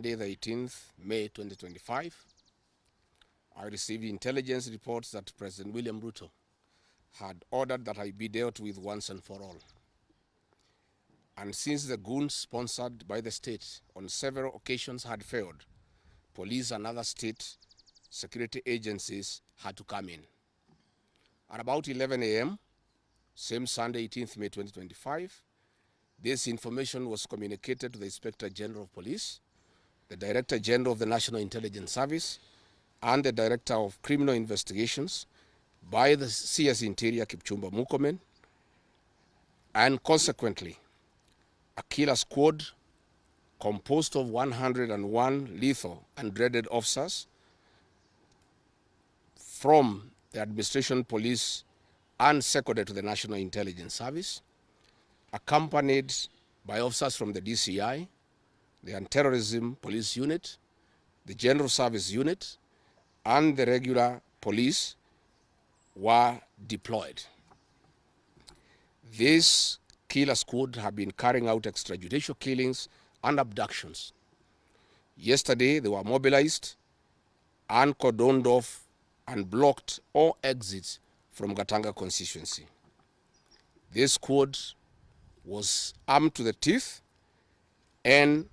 Monday, the 18th May 2025, I received intelligence reports that President William Ruto had ordered that I be dealt with once and for all. And since the goons sponsored by the state on several occasions had failed, police and other state security agencies had to come in. At about 11 a.m., same Sunday, 18th May 2025, this information was communicated to the Inspector General of Police, the Director General of the National Intelligence Service, and the Director of Criminal Investigations by the CS Interior Kipchumba Murkomen, and consequently, a killer squad composed of 101 lethal and dreaded officers from the administration police and seconded to the National Intelligence Service, accompanied by officers from the DCI, the Anti-Terrorism Police Unit, the General Service Unit, and the regular police were deployed. This killer squad have been carrying out extrajudicial killings and abductions. Yesterday, they were mobilized and cordoned off and blocked all exits from Gatanga constituency. This squad was armed to the teeth and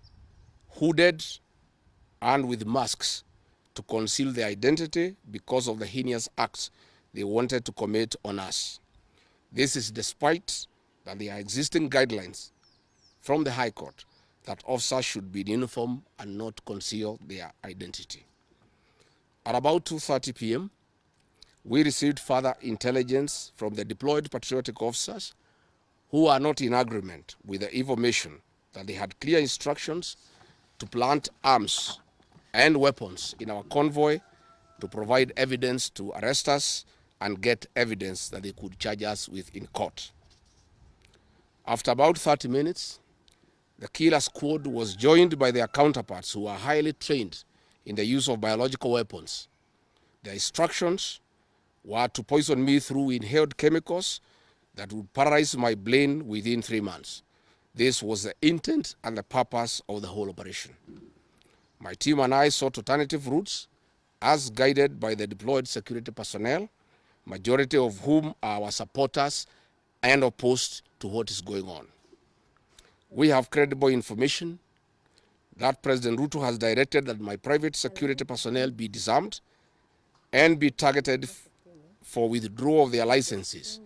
hooded and with masks to conceal their identity because of the heinous acts they wanted to commit on us. This is despite that there are existing guidelines from the High Court that officers should be in uniform and not conceal their identity. At about 2:30 p.m., we received further intelligence from the deployed patriotic officers who are not in agreement with the information that they had clear instructions to plant arms and weapons in our convoy to provide evidence to arrest us and get evidence that they could charge us with in court. After about 30 minutes, the killer squad was joined by their counterparts who are highly trained in the use of biological weapons. Their instructions were to poison me through inhaled chemicals that would paralyze my brain within 3 months. This was the intent and the purpose of the whole operation. My team and I sought alternative routes as guided by the deployed security personnel, majority of whom are our supporters and opposed to what is going on. We have credible information that President Ruto has directed that my private security personnel be disarmed and be targeted for withdrawal of their licenses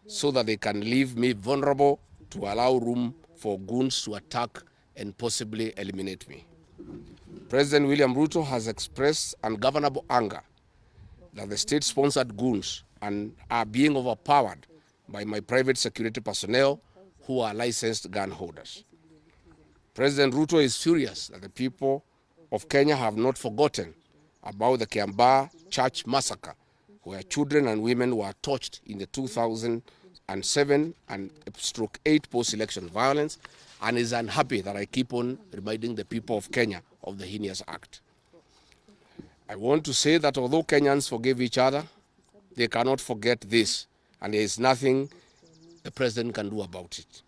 so that they can leave me vulnerable to allow room for goons to attack and possibly eliminate me. President William Ruto has expressed ungovernable anger that the state-sponsored goons are being overpowered by my private security personnel who are licensed gun holders. President Ruto is furious that the people of Kenya have not forgotten about the Kiambaa church massacre, where children and women were tortured in the 2007 and /8 post-election violence, and is unhappy that I keep on reminding the people of Kenya of the heinous act. I want to say that although Kenyans forgive each other, they cannot forget this, and there is nothing the president can do about it.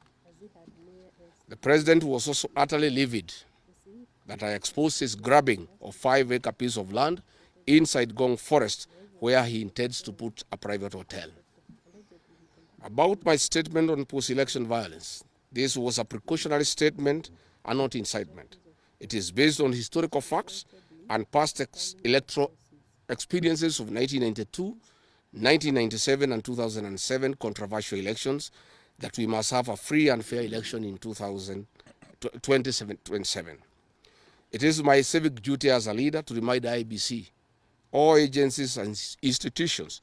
The president was also utterly livid that I exposed his grabbing of 5-acre piece of land inside Gong Forest, where he intends to put a private hotel. About my statement on post-election violence, this was a precautionary statement and not incitement. It is based on historical facts and past electoral experiences of 1992, 1997 and 2007 controversial elections, that we must have a free and fair election in 2027. It is my civic duty as a leader to remind IEBC, all agencies and institutions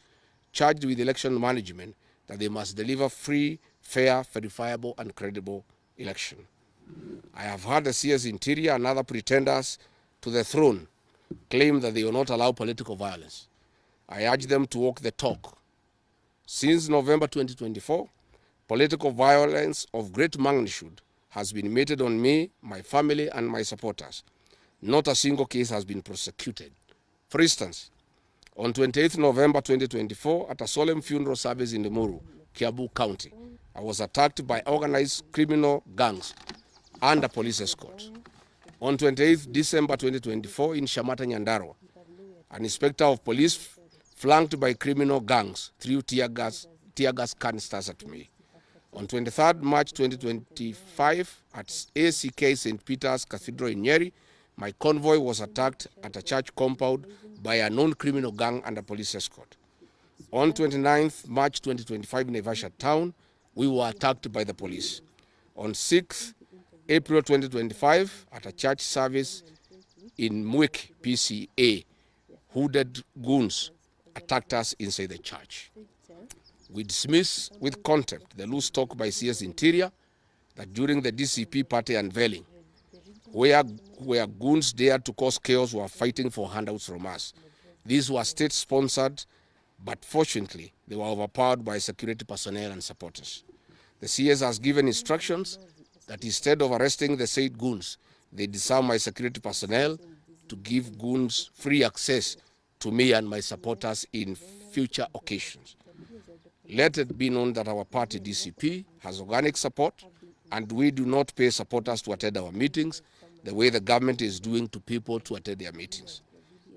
charged with election management, that they must deliver free, fair, verifiable and credible election. I have heard the CS Interior and other pretenders to the throne claim that they will not allow political violence. I urge them to walk the talk. Since November 2024, political violence of great magnitude has been meted on me, my family and my supporters. Not a single case has been prosecuted. For instance, on 28th November 2024, at a solemn funeral service in Limuru, Kiambu County, I was attacked by organized criminal gangs and a police escort. On 28th December 2024 in Shamata, Nyandarua, an inspector of police flanked by criminal gangs threw tear gas canisters at me. On 23rd March 2025 at ACK St. Peter's Cathedral in Nyeri, my convoy was attacked at a church compound by a known criminal gang under police escort. On 29th March 2025 in Naivasha town, we were attacked by the police. On 6th April 2025 at a church service in Mwik PCA, hooded goons attacked us inside the church. We dismiss with contempt the loose talk by CS Interior that during the DCP party unveiling, where goons dared to cause chaos were fighting for handouts from us. These were state-sponsored, but fortunately, they were overpowered by security personnel and supporters. The CS has given instructions that instead of arresting the said goons, they disarm my security personnel to give goons free access to me and my supporters in future occasions. Let it be known that our party DCP has organic support and we do not pay supporters to attend our meetings the way the government is doing to people to attend their meetings.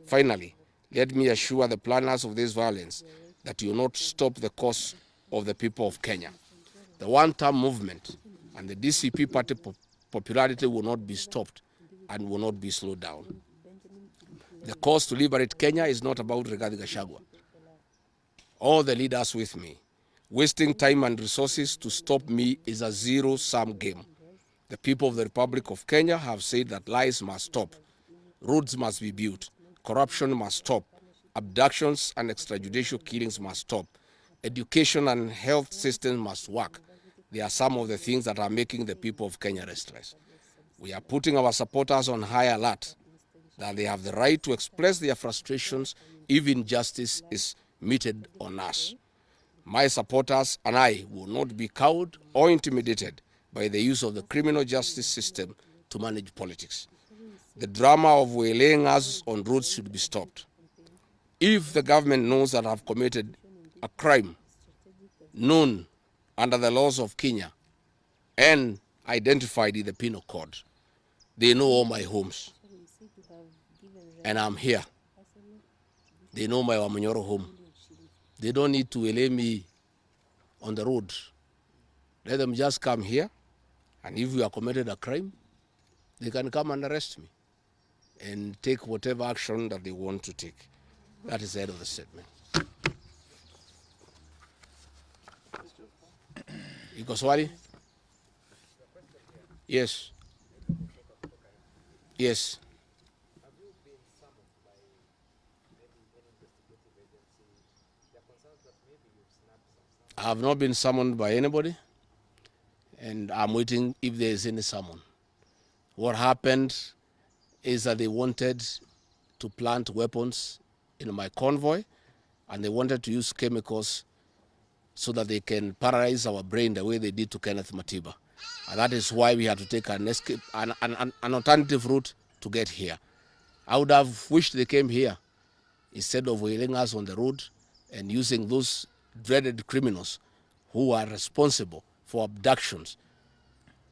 Finally, let me assure the planners of this violence that you will not stop the cause of the people of Kenya. The one-term movement and the DCP party popularity will not be stopped and will not be slowed down. The cause to liberate Kenya is not about Gachagua. All the leaders with me. Wasting time and resources to stop me is a zero-sum game. The people of the Republic of Kenya have said that lies must stop, roads must be built, corruption must stop, abductions and extrajudicial killings must stop, education and health systems must work. They are some of the things that are making the people of Kenya restless. We are putting our supporters on high alert that they have the right to express their frustrations if injustice is meted on us. My supporters and I will not be cowed or intimidated by the use of the criminal justice system to manage politics. The drama of waylaying us on roads should be stopped. If the government knows that I have committed a crime known under the laws of Kenya and identified in the penal code, they know all my homes. And I'm here. They know my Wamanyoro home. They don't need to waylay me on the road. Let them just come here, and if we have committed a crime, they can come and arrest me and take whatever action that they want to take. That is the end of the statement. Iko swali? Yes. Yes. I have not been summoned by anybody, and I'm waiting if there is any summon. What happened is that they wanted to plant weapons in my convoy, and they wanted to use chemicals so that they can paralyze our brain the way they did to Kenneth Matiba. And that is why we had to take an alternative route to get here. I would have wished they came here instead of wailing us on the road and using those dreaded criminals who are responsible for abductions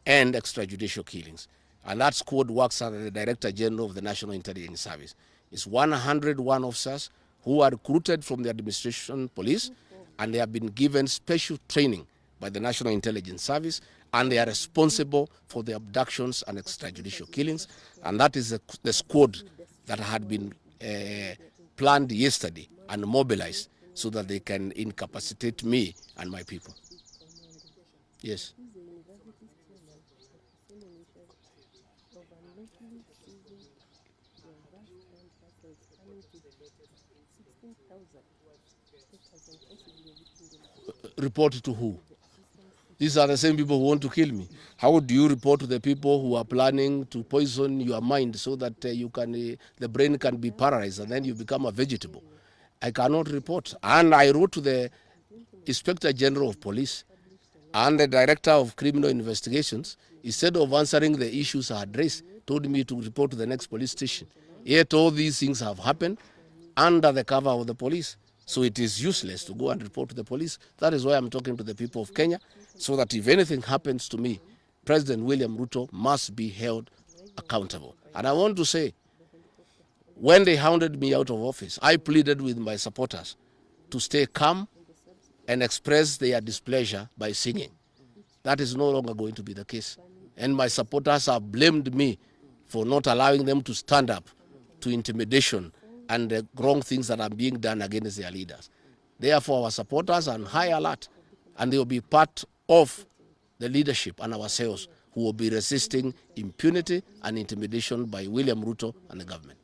and extrajudicial killings. And that squad works under the Director General of the National Intelligence Service. It's 101 officers who are recruited from the administration police, and they have been given special training by the National Intelligence Service, and they are responsible for the abductions and extrajudicial killings. And that is the squad that had been planned yesterday and mobilized so that they can incapacitate me and my people. Yes. Report to who? These are the same people who want to kill me. How do you report to the people who are planning to poison your mind so that the brain can be paralyzed and then you become a vegetable? I cannot report. And I wrote to the Inspector General of Police and the Director of Criminal Investigations. Instead of answering the issues I had raised, told me to report to the next police station. Yet all these things have happened under the cover of the police. So it is useless to go and report to the police. That is why I'm talking to the people of Kenya, so that if anything happens to me, President William Ruto must be held accountable. And I want to say, when they hounded me out of office, I pleaded with my supporters to stay calm and express their displeasure by singing. That is no longer going to be the case. And my supporters have blamed me for not allowing them to stand up to intimidation and the wrong things that are being done against their leaders. Therefore, our supporters are on high alert, and they will be part of the leadership and ourselves who will be resisting impunity and intimidation by William Ruto and the government.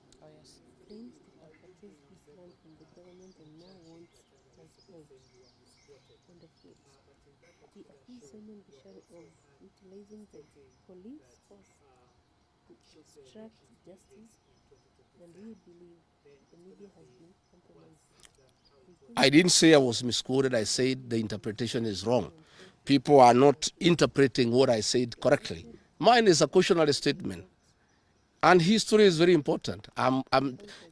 Utilizing the police force to obstruct justice, and we believe the media has been compromised. I didn't say I was misquoted. I said the interpretation is wrong. People are not interpreting what I said correctly. Mine is a cautionary statement. And history is very important.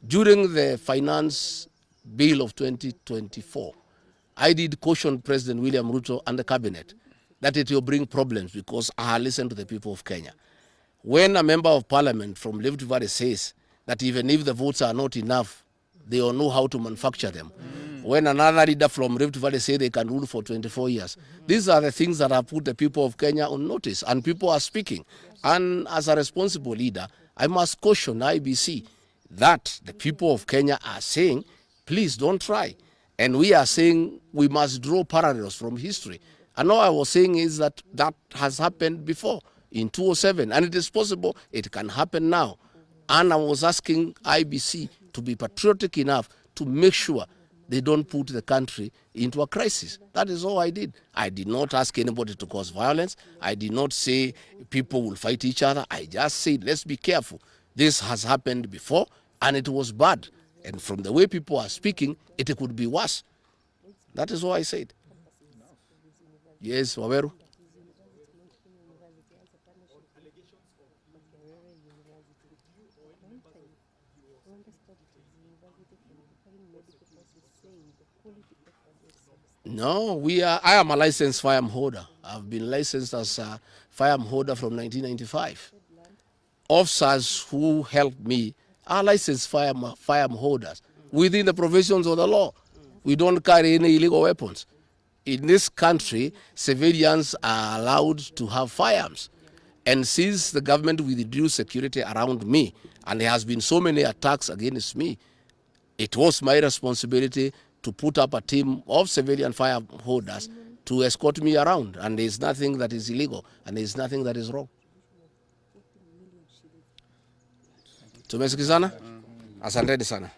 During the finance bill of 2024, I did caution President William Ruto and the cabinet that it will bring problems because I listened to the people of Kenya. When a member of parliament from Rift Valley says that even if the votes are not enough, they will know how to manufacture them. When another leader from Rift Valley say they can rule for 24 years. These are the things that have put the people of Kenya on notice, and people are speaking. And as a responsible leader, I must caution IBC that the people of Kenya are saying, please don't try. And we are saying we must draw parallels from history. And all I was saying is that that has happened before in 2007, and it is possible it can happen now. And I was asking IBC to be patriotic enough to make sure they don't put the country into a crisis. That is all I did. I did not ask anybody to cause violence. I did not say people will fight each other. I just said, let's be careful. This has happened before, and it was bad. And from the way people are speaking, it could be worse. That is all I said. Yes, Waweru. No, I am a licensed firearm holder. I've been licensed as a firearm holder from 1995. Officers who helped me are licensed firearm holders within the provisions of the law. We don't carry any illegal weapons. In this country, civilians are allowed to have firearms. And since the government withdrew security around me, and there has been so many attacks against me, it was my responsibility to put up a team of civilian firearm holders to escort me around. And there's nothing that is illegal, and there's nothing that is wrong. Tumesikizana? Asanteni sana.